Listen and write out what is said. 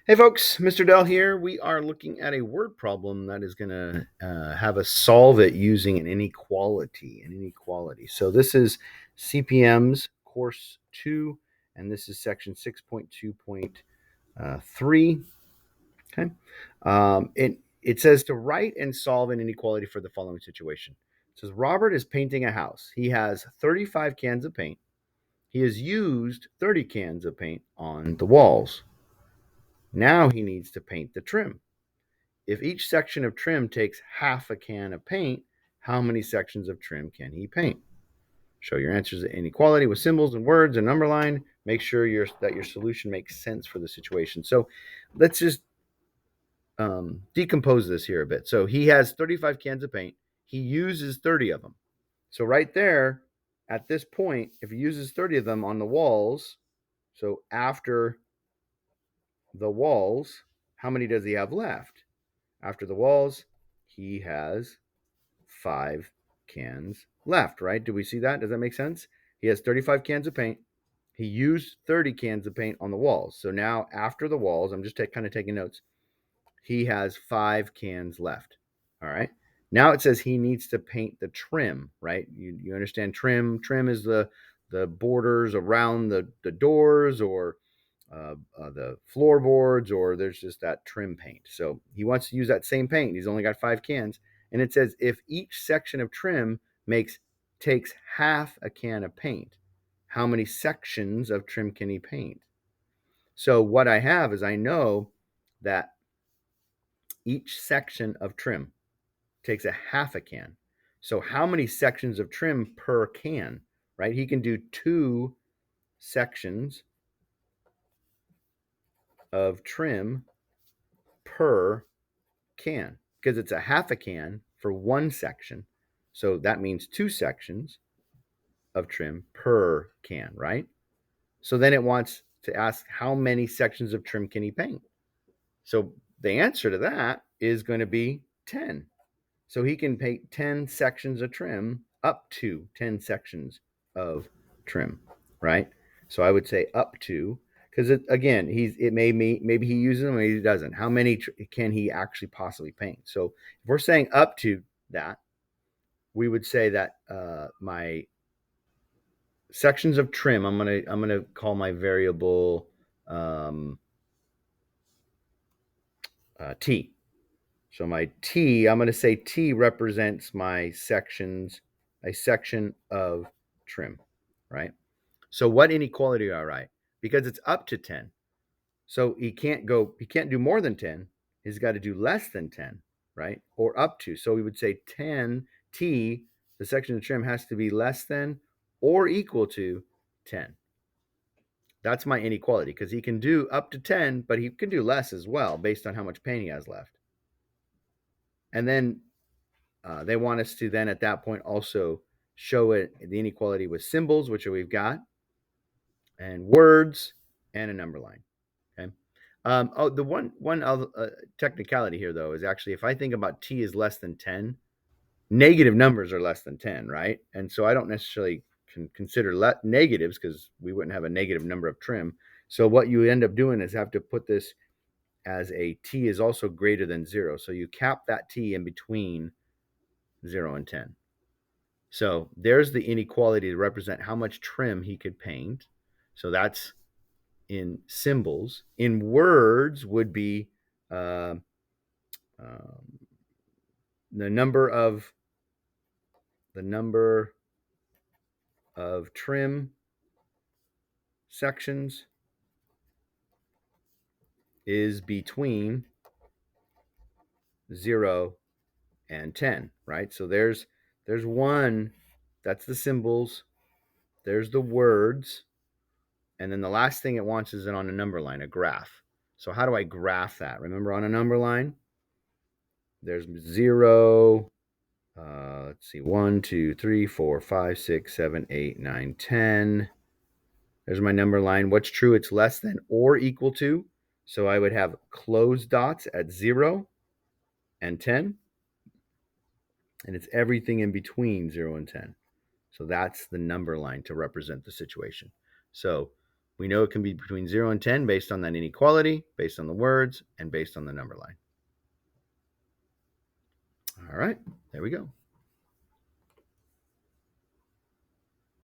Hey folks, Mr. Dell here. We are looking at a word problem that is going to have us solve it using an inequality. So this is CPM's course 2, and this is section 6.2.3. Okay. It says to write and solve an inequality for the following situation. It says Robert is painting a house. He has 35 cans of paint. He has used 30 cans of paint on the walls. Now he needs to paint the trim. If each section of trim takes half a can of paint, how many sections of trim can he paint? Show your answers at inequality with symbols and words and number line. Make sure that your solution makes sense for the situation. So let's just decompose this here a bit. So he has 35 cans of paint. He uses 30 of them. So right there, at this point, if he uses 30 of them on the walls, so after the walls, how many does he have left? After the walls, he has 5 cans left, right? Do we see that? Does that make sense? He has 35 cans of paint. He used 30 cans of paint on the walls. So now after the walls, I'm just kind of taking notes. He has 5 cans left. All right. Now it says he needs to paint the trim, right? You understand trim? Trim is the borders around the doors or the floorboards, or there's just that trim paint. So he wants to use that same paint. He's only got 5 cans. And it says if each section of trim takes half a can of paint, how many sections of trim can he paint? So what I have is I know that each section of trim takes a half a can. So how many sections of trim per can, right? He can do 2 sections of trim per can because it's a half a can for 1 section. So that means 2 sections of trim per can, right? So then it wants to ask how many sections of trim can he paint? So the answer to that is going to be 10. So he can paint 10 sections of trim, up to 10 sections of trim, right? So I would say up to, because again, maybe he uses them, maybe he doesn't. How many can he actually possibly paint? So if we're saying up to that, we would say that my sections of trim, I'm gonna call my variable t. So my T, I'm going to say T represents my sections, a section of trim, right? So what inequality do I write? Because it's up to 10. So he can't do more than 10. He's got to do less than 10, right? Or up to. So we would say 10 T, the section of trim has to be less than or equal to 10. That's my inequality because he can do up to 10, but he can do less as well based on how much paint he has left. And then they want us to then at that point also show it the inequality with symbols, which we've got, and words, and a number line. Okay. The one other technicality here though is actually if I think about t is less than 10, negative numbers are less than 10, right? And so I don't necessarily consider negatives because we wouldn't have a negative number of trim. So what you end up doing is have to put this as a t is also greater than 0. So you cap that t in between 0 and 10. So there's the inequality to represent how much trim he could paint. So that's in symbols. In words would be uh, um, the number of trim sections is between 0 and 10, right? So there's one, that's the symbols, there's the words, and then the last thing it wants is on a number line, a graph. So how do I graph that? Remember on a number line, there's 0, let's see, 1, 2, 3, 4, 5, 6, 7, 8, 9, 10. There's my number line. What's true? It's less than or equal to. So I would have closed dots at 0 and 10. And it's everything in between 0 and 10. So that's the number line to represent the situation. So We know it can be between 0 and 10 based on that inequality, based on the words, and based on the number line. All right, there we go.